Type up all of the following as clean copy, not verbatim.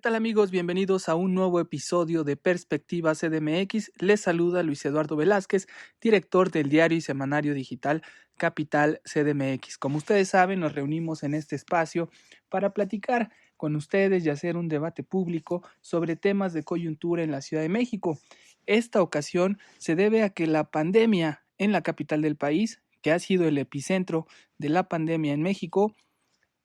tal amigos? Bienvenidos a un nuevo episodio de Perspectiva CDMX. Les saluda Luis Eduardo Velázquez, director del diario y semanario digital Capital CDMX. Como ustedes saben, nos reunimos en este espacio para platicar con ustedes y hacer un debate público sobre temas de coyuntura en la Ciudad de México. Esta ocasión se debe a que la pandemia en la capital del país, que ha sido el epicentro de la pandemia en México,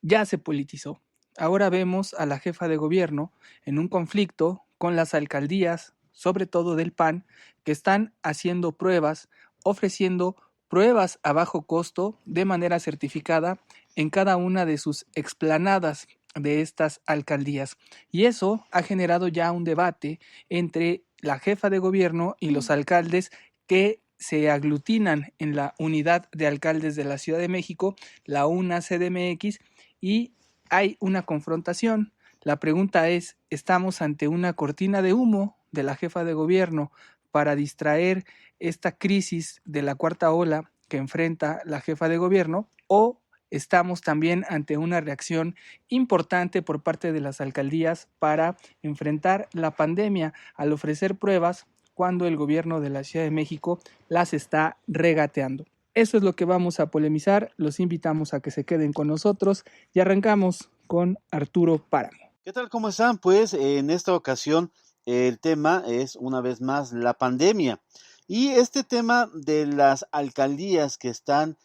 ya se politizó. Ahora vemos a la jefa de gobierno en un conflicto con las alcaldías, sobre todo del PAN, que están haciendo pruebas, ofreciendo pruebas a bajo costo de manera certificada en cada una de sus explanadas de estas alcaldías. Y eso ha generado ya un debate entre la jefa de gobierno y los alcaldes que se aglutinan en la Unidad de Alcaldes de la Ciudad de México, la UNA CDMX, y hay una confrontación. La pregunta es, ¿estamos ante una cortina de humo de la jefa de gobierno para distraer esta crisis de la cuarta ola que enfrenta la jefa de gobierno? ¿O estamos también ante una reacción importante por parte de las alcaldías para enfrentar la pandemia al ofrecer pruebas cuando el gobierno de la Ciudad de México las está regateando? Eso es lo que vamos a polemizar. Los invitamos a que se queden con nosotros y arrancamos con Arturo Páramo. ¿Qué tal? ¿Cómo están? Pues en esta ocasión el tema es una vez más la pandemia. Y este tema de las alcaldías que están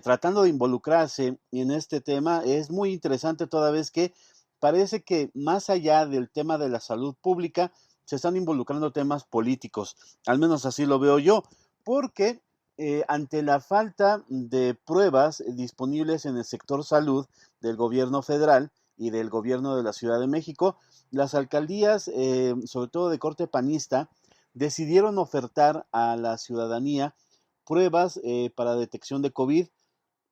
tratando de involucrarse en este tema es muy interesante toda vez que parece que más allá del tema de la salud pública se están involucrando temas políticos. Al menos así lo veo yo, porque ante la falta de pruebas disponibles en el sector salud del gobierno federal y del gobierno de la Ciudad de México, las alcaldías, sobre todo de corte panista, decidieron ofertar a la ciudadanía pruebas para detección de COVID,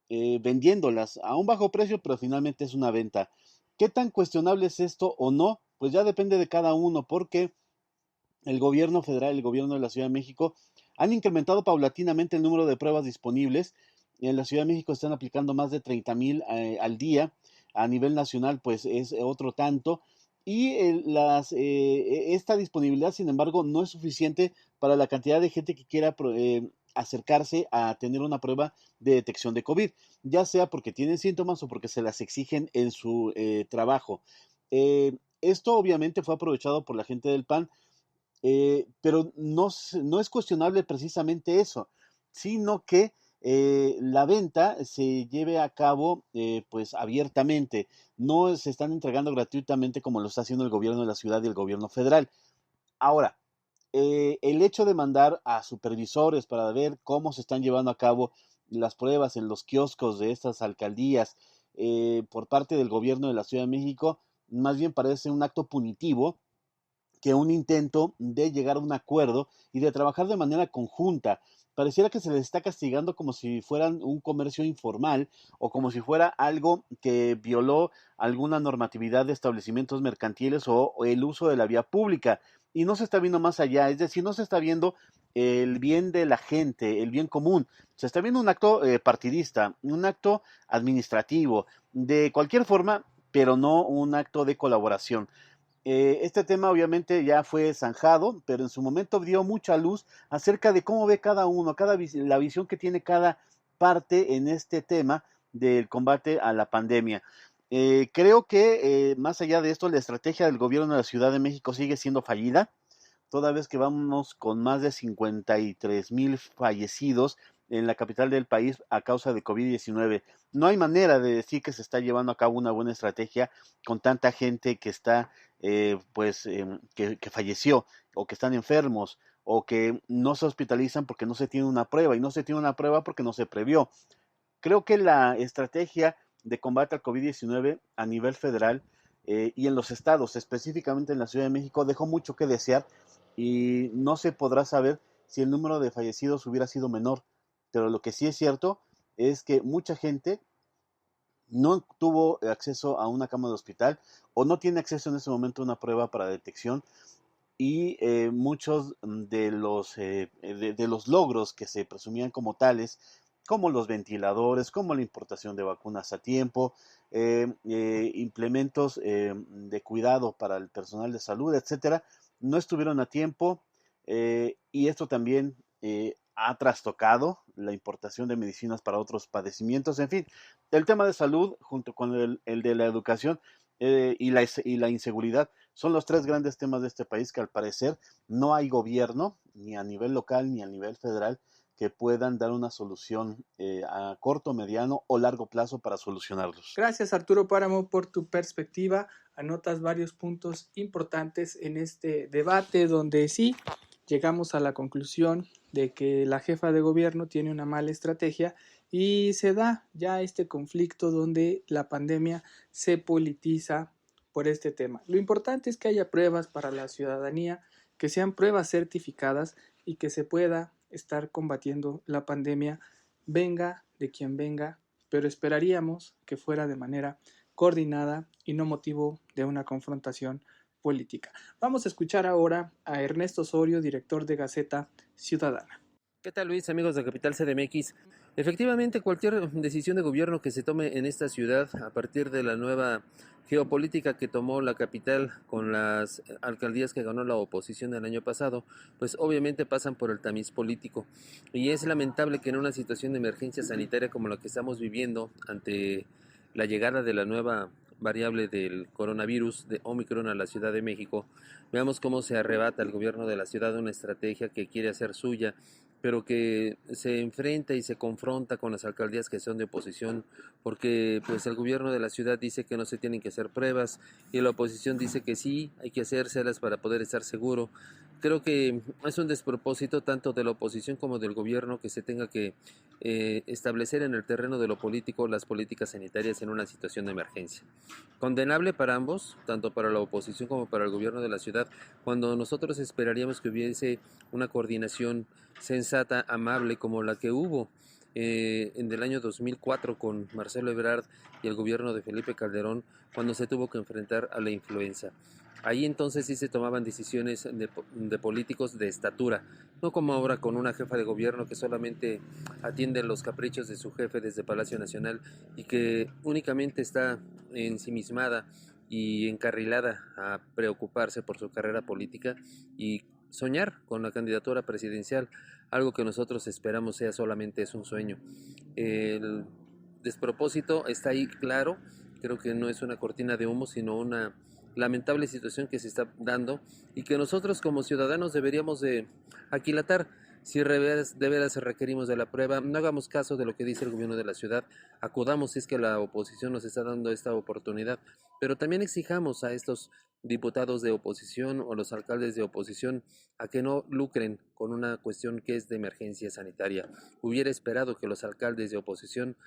vendiéndolas a un bajo precio, pero finalmente es una venta. ¿Qué tan cuestionable es esto o no? Pues ya depende de cada uno, porque el gobierno federal y el gobierno de la Ciudad de México han incrementado paulatinamente el número de pruebas disponibles. En la Ciudad de México están aplicando más de 30,000 al día. A nivel nacional, pues es otro tanto. Y esta disponibilidad, sin embargo, no es suficiente para la cantidad de gente que quiera acercarse a tener una prueba de detección de COVID, ya sea porque tienen síntomas o porque se las exigen en su trabajo. Esto obviamente fue aprovechado por la gente del PAN, pero no es cuestionable precisamente eso, sino que la venta se lleve a cabo pues abiertamente, no se están entregando gratuitamente como lo está haciendo el gobierno de la ciudad y el gobierno federal. Ahora, el hecho de mandar a supervisores para ver cómo se están llevando a cabo las pruebas en los kioscos de estas alcaldías por parte del gobierno de la Ciudad de México, más bien parece un acto punitivo que un intento de llegar a un acuerdo y de trabajar de manera conjunta. Pareciera que se les está castigando como si fueran un comercio informal o como si fuera algo que violó alguna normatividad de establecimientos mercantiles o el uso de la vía pública. Y no se está viendo más allá, es decir, no se está viendo el bien de la gente, el bien común. Se está viendo un acto partidista, un acto administrativo, de cualquier forma, pero no un acto de colaboración. Este tema obviamente ya fue zanjado, pero en su momento dio mucha luz acerca de cómo ve cada uno, la visión que tiene cada parte en este tema del combate a la pandemia. Creo que más allá de esto, la estrategia del gobierno de la Ciudad de México sigue siendo fallida, toda vez que vamos con más de 53,000 fallecidos en la capital del país a causa de COVID-19. No hay manera de decir que se está llevando a cabo una buena estrategia con tanta gente que está, que falleció o que están enfermos o que no se hospitalizan porque no se tiene una prueba y no se tiene una prueba porque no se previó. Creo que la estrategia de combate al COVID-19 a nivel federal y en los estados, específicamente en la Ciudad de México, dejó mucho que desear y no se podrá saber si el número de fallecidos hubiera sido menor. Pero lo que sí es cierto es que mucha gente no tuvo acceso a una cama de hospital o no tiene acceso en ese momento a una prueba para detección y muchos de los logros que se presumían como tales como los ventiladores, como la importación de vacunas a tiempo, implementos de cuidado para el personal de salud, etcétera, no estuvieron a tiempo y esto también ha trastocado la importación de medicinas para otros padecimientos. En fin, el tema de salud junto con el de la educación y la inseguridad son los tres grandes temas de este país que al parecer no hay gobierno, ni a nivel local ni a nivel federal, que puedan dar una solución a corto, mediano o largo plazo para solucionarlos. Gracias Arturo Páramo por tu perspectiva. Anotas varios puntos importantes en este debate donde sí llegamos a la conclusión de que la jefa de gobierno tiene una mala estrategia y se da ya este conflicto donde la pandemia se politiza por este tema. Lo importante es que haya pruebas para la ciudadanía, que sean pruebas certificadas y que se pueda estar combatiendo la pandemia, venga de quien venga, pero esperaríamos que fuera de manera coordinada y no motivo de una confrontación política. Vamos a escuchar ahora a Ernesto Osorio, director de Gaceta Ciudadana. ¿Qué tal, Luis, amigos de Capital CDMX? Efectivamente, cualquier decisión de gobierno que se tome en esta ciudad a partir de la nueva geopolítica que tomó la capital con las alcaldías que ganó la oposición el año pasado, pues obviamente pasan por el tamiz político. Y es lamentable que en una situación de emergencia sanitaria como la que estamos viviendo ante la llegada de la nueva variable del coronavirus de Omicron a la Ciudad de México, veamos cómo se arrebata el gobierno de la ciudad una estrategia que quiere hacer suya, pero que se enfrenta y se confronta con las alcaldías que son de oposición, porque pues el gobierno de la ciudad dice que no se tienen que hacer pruebas y la oposición dice que sí, hay que hacérselas para poder estar seguro. Creo que es un despropósito tanto de la oposición como del gobierno que se tenga que establecer en el terreno de lo político las políticas sanitarias en una situación de emergencia. Condenable para ambos, tanto para la oposición como para el gobierno de la ciudad, cuando nosotros esperaríamos que hubiese una coordinación sensata, amable, como la que hubo en el año 2004 con Marcelo Ebrard y el gobierno de Felipe Calderón cuando se tuvo que enfrentar a la influenza. Ahí entonces sí se tomaban decisiones de políticos de estatura, no como ahora con una jefa de gobierno que solamente atiende los caprichos de su jefe desde Palacio Nacional y que únicamente está ensimismada y encarrilada a preocuparse por su carrera política y soñar con la candidatura presidencial, algo que nosotros esperamos sea solamente es un sueño. El despropósito está ahí claro, creo que no es una cortina de humo, sino una lamentable situación que se está dando y que nosotros como ciudadanos deberíamos de aquilatar. Si de veras requerimos de la prueba, no hagamos caso de lo que dice el gobierno de la ciudad, acudamos si es que la oposición nos está dando esta oportunidad, pero también exijamos a estos diputados de oposición o los alcaldes de oposición a que no lucren con una cuestión que es de emergencia sanitaria. Hubiera esperado que los alcaldes de oposición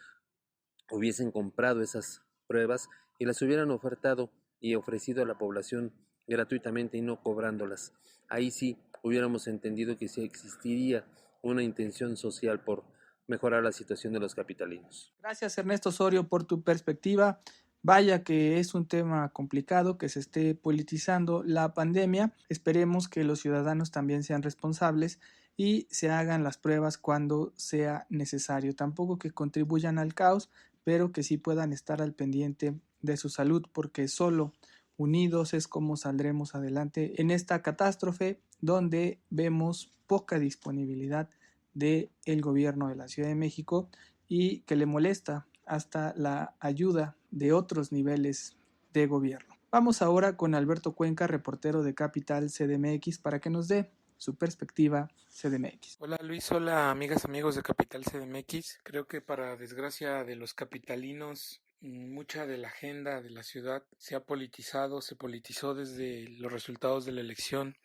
hubiesen comprado esas pruebas y las hubieran ofertado y ofrecido a la población gratuitamente y no cobrándolas. Ahí sí hubiéramos entendido que sí existiría una intención social por mejorar la situación de los capitalinos. Gracias Ernesto Osorio por tu perspectiva. Vaya que es un tema complicado que se esté politizando la pandemia. Esperemos que los ciudadanos también sean responsables y se hagan las pruebas cuando sea necesario. Tampoco que contribuyan al caos, pero que sí puedan estar al pendiente de su salud, porque solo unidos es como saldremos adelante en esta catástrofe donde vemos poca disponibilidad del gobierno de la Ciudad de México y que le molesta hasta la ayuda de otros niveles de gobierno. Vamos ahora con Alberto Cuenca, reportero de Capital CDMX, para que nos dé su perspectiva CDMX. Hola Luis, hola amigas, amigos de Capital CDMX. Creo que para desgracia de los capitalinos, mucha de la agenda de la ciudad se politizó desde los resultados de la elección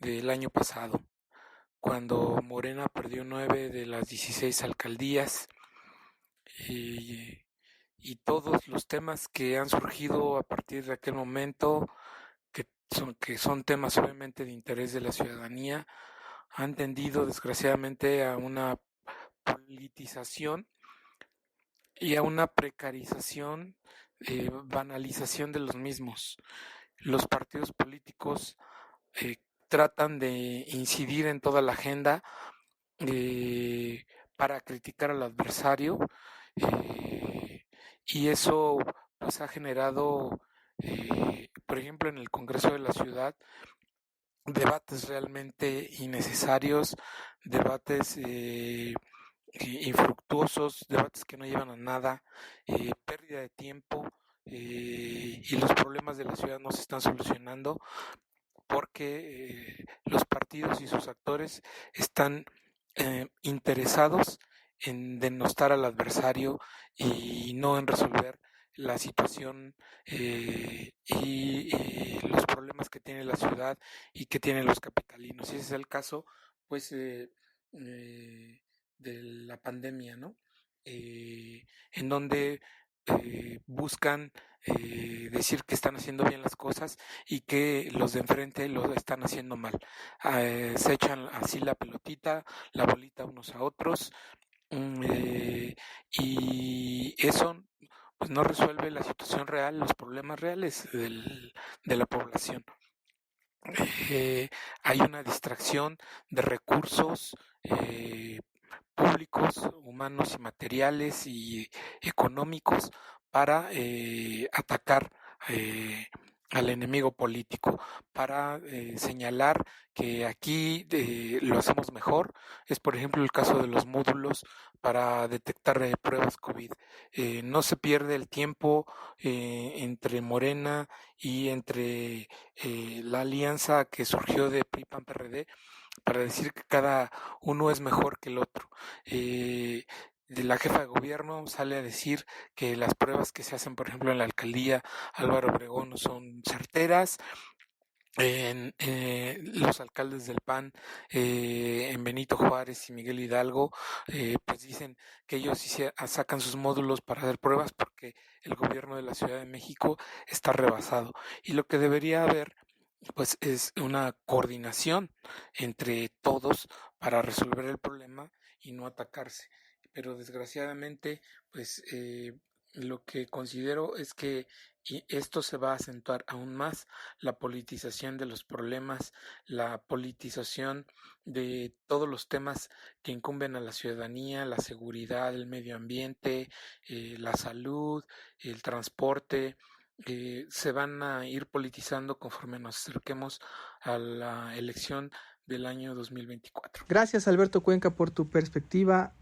del año pasado, cuando Morena perdió 9 de las 16 alcaldías y, y todos los temas que han surgido a partir de aquel momento, que son temas obviamente de interés de la ciudadanía, han tendido desgraciadamente a una politización y a una precarización, banalización de los mismos. Los partidos políticos tratan de incidir en toda la agenda para criticar al adversario, y eso pues ha generado, por ejemplo, en el Congreso de la Ciudad, debates realmente innecesarios, debates infructuosos, debates que no llevan a nada, pérdida de tiempo, y los problemas de la ciudad no se están solucionando porque los partidos y sus actores están interesados en denostar al adversario y no en resolver la situación, y los problemas que tiene la ciudad y que tienen los capitalinos. Y ese es el caso, pues, eh, de la pandemia, ¿no? En donde buscan decir que están haciendo bien las cosas y que los de enfrente lo están haciendo mal. Se echan así la pelotita, la bolita unos a otros, y eso pues no resuelve la situación real, los problemas reales de la población. Eh, Hay una distracción de recursos públicos, humanos y materiales y económicos para atacar al enemigo político, para señalar que aquí lo hacemos mejor. Es, por ejemplo, el caso de los módulos para detectar pruebas COVID. No se pierde el tiempo entre Morena y entre la alianza que surgió de PRI-PAN-PRD para decir que cada uno es mejor que el otro. De la jefa de gobierno sale a decir que las pruebas que se hacen, por ejemplo, en la alcaldía Álvaro Obregón no son certeras. Los alcaldes del PAN en Benito Juárez y Miguel Hidalgo, pues dicen que ellos sacan sus módulos para hacer pruebas porque el gobierno de la Ciudad de México está rebasado. Y lo que debería haber pues es una coordinación entre todos para resolver el problema y no atacarse. Pero desgraciadamente, pues lo que considero es que esto se va a acentuar aún más, la politización de los problemas, la politización de todos los temas que incumben a la ciudadanía, la seguridad, el medio ambiente, la salud, el transporte. Se van a ir politizando conforme nos acerquemos a la elección del año 2024. Gracias, Alberto Cuenca, por tu perspectiva.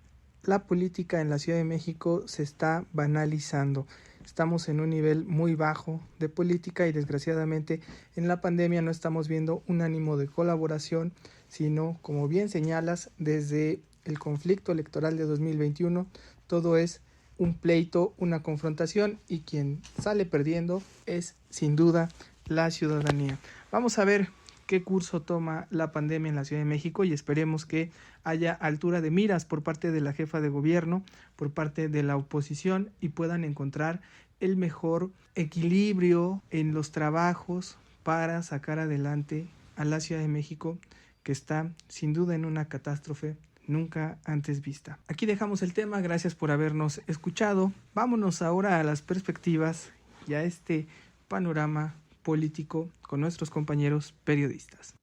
La política en la Ciudad de México se está banalizando. Estamos en un nivel muy bajo de política y desgraciadamente en la pandemia no estamos viendo un ánimo de colaboración, sino, como bien señalas, desde el conflicto electoral de 2021, todo es un pleito, una confrontación, y quien sale perdiendo es sin duda la ciudadanía. Vamos a ver qué curso toma la pandemia en la Ciudad de México y esperemos que haya altura de miras por parte de la jefa de gobierno, por parte de la oposición, y puedan encontrar el mejor equilibrio en los trabajos para sacar adelante a la Ciudad de México, que está sin duda en una catástrofe nunca antes vista. Aquí dejamos el tema, gracias por habernos escuchado. Vámonos ahora a las perspectivas y a este panorama político con nuestros compañeros periodistas.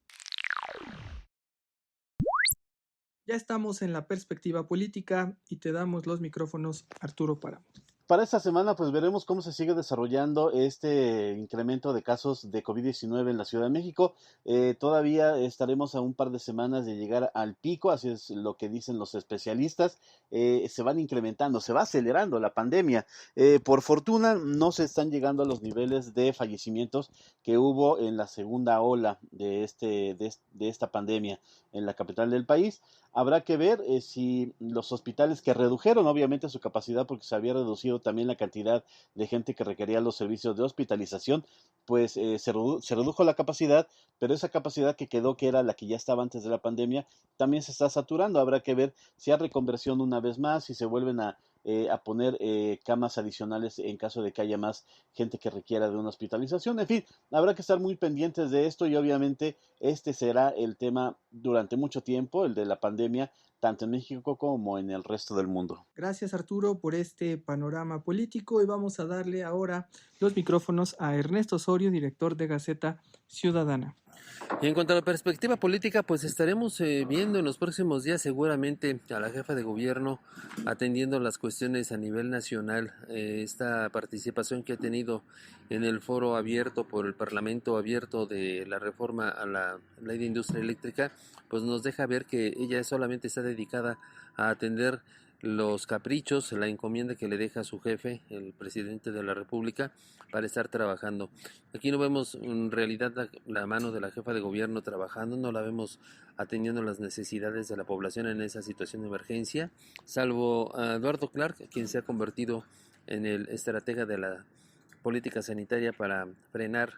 Ya estamos en la perspectiva política y te damos los micrófonos, Arturo Páramo. Para esta semana, pues veremos cómo se sigue desarrollando este incremento de casos de COVID-19 en la Ciudad de México. Todavía estaremos a un par de semanas de llegar al pico, así es lo que dicen los especialistas. Se van incrementando, se va acelerando la pandemia. Por fortuna, no se están llegando a los niveles de fallecimientos que hubo en la segunda ola de esta pandemia en la capital del país. Habrá que ver si los hospitales que redujeron obviamente su capacidad porque se había reducido también la cantidad de gente que requería los servicios de hospitalización, pues se redujo la capacidad, pero esa capacidad que quedó, que era la que ya estaba antes de la pandemia, también se está saturando. Habrá que ver si hay reconversión una vez más, si se vuelven a poner camas adicionales en caso de que haya más gente que requiera de una hospitalización. En fin, habrá que estar muy pendientes de esto y obviamente este será el tema durante mucho tiempo, el de la pandemia, tanto en México como en el resto del mundo. Gracias, Arturo, por este panorama político, y vamos a darle ahora los micrófonos a Ernesto Osorio, director de Gaceta ciudadana. Y en cuanto a la perspectiva política, pues estaremos viendo en los próximos días seguramente a la jefa de gobierno atendiendo las cuestiones a nivel nacional. Esta participación que ha tenido en el foro abierto por el Parlamento abierto de la reforma a la ley de industria eléctrica, pues nos deja ver que ella solamente está dedicada a atender los caprichos, la encomienda que le deja a su jefe, el presidente de la República, para estar trabajando. Aquí no vemos en realidad la mano de la jefa de gobierno trabajando, no la vemos atendiendo las necesidades de la población en esa situación de emergencia, salvo a Eduardo Clark, quien se ha convertido en el estratega de la política sanitaria para frenar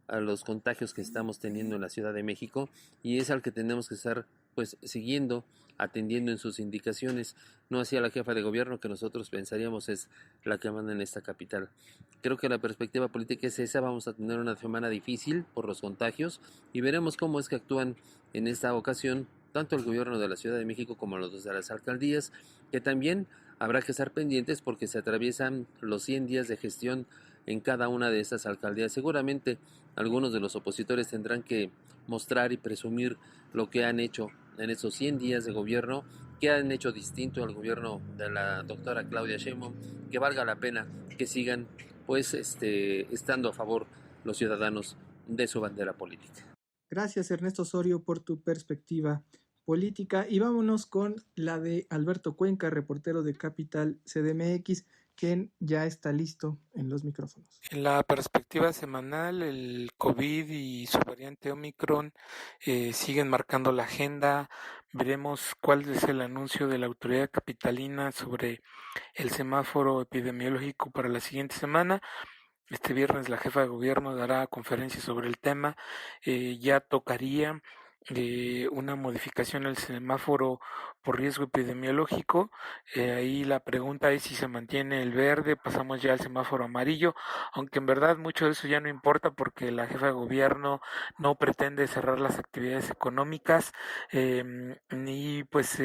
a los contagios que estamos teniendo en la Ciudad de México, y es al que tenemos que estar pues siguiendo, atendiendo en sus indicaciones, no hacia la jefa de gobierno que nosotros pensaríamos es la que manda en esta capital. Creo que la perspectiva política es esa. Vamos a tener una semana difícil por los contagios y veremos cómo es que actúan en esta ocasión tanto el gobierno de la Ciudad de México como los de las alcaldías, que también habrá que estar pendientes porque se atraviesan los 100 días de gestión en cada una de estas alcaldías. Seguramente algunos de los opositores tendrán que mostrar y presumir lo que han hecho en esos 100 días de gobierno, que han hecho distinto al gobierno de la doctora Claudia Sheinbaum, que valga la pena que sigan pues estando a favor los ciudadanos de su bandera política. Gracias, Ernesto Osorio, por tu perspectiva política. Y vámonos con la de Alberto Cuenca, reportero de Capital CDMX, quien ya está listo en los micrófonos. En la perspectiva semanal, el COVID y su variante Omicron siguen marcando la agenda. Veremos cuál es el anuncio de la autoridad capitalina sobre el semáforo epidemiológico para la siguiente semana. Este viernes la jefa de gobierno dará conferencia sobre el tema. Ya tocaría una modificación al semáforo por riesgo epidemiológico. Ahí la pregunta es si se mantiene el verde, pasamos ya al semáforo amarillo, aunque en verdad mucho de eso ya no importa porque la jefa de gobierno no pretende cerrar las actividades económicas, ni pues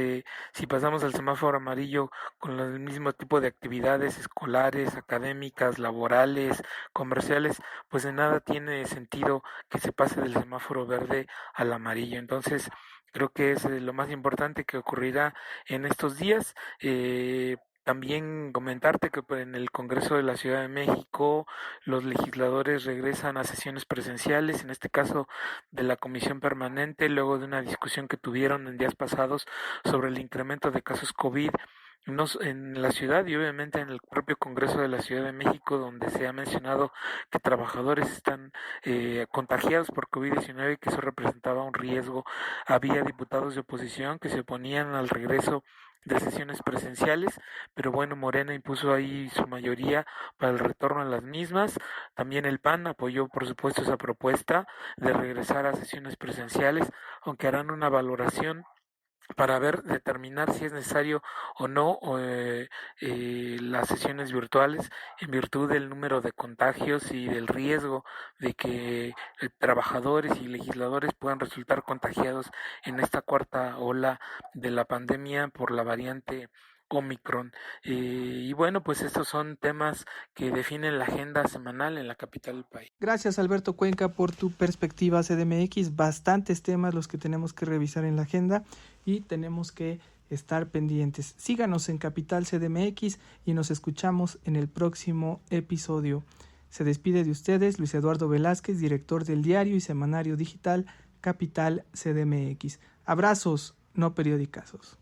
si pasamos al semáforo amarillo con el mismo tipo de actividades escolares, académicas, laborales, comerciales, pues de nada tiene sentido que se pase del semáforo verde al amarillo. Entonces, creo que es lo más importante que ocurrirá en estos días. También comentarte que en el Congreso de la Ciudad de México los legisladores regresan a sesiones presenciales, en este caso de la Comisión Permanente, luego de una discusión que tuvieron en días pasados sobre el incremento de casos COVID en la ciudad y obviamente en el propio Congreso de la Ciudad de México, donde se ha mencionado que trabajadores están contagiados por COVID-19 y que eso representaba un riesgo. Había diputados de oposición que se oponían al regreso de sesiones presenciales, pero bueno, Morena impuso ahí su mayoría para el retorno a las mismas. También el PAN apoyó, por supuesto, esa propuesta de regresar a sesiones presenciales, aunque harán una valoración para determinar si es necesario o no las sesiones virtuales en virtud del número de contagios y del riesgo de que trabajadores y legisladores puedan resultar contagiados en esta cuarta ola de la pandemia por la variante Omicron. Y bueno, pues estos son temas que definen la agenda semanal en la capital del país. Gracias, Alberto Cuenca, por tu perspectiva CDMX. Bastantes temas los que tenemos que revisar en la agenda y tenemos que estar pendientes. Síganos en Capital CDMX y nos escuchamos en el próximo episodio. Se despide de ustedes Luis Eduardo Velázquez, director del diario y semanario digital Capital CDMX. Abrazos, no periodicazos.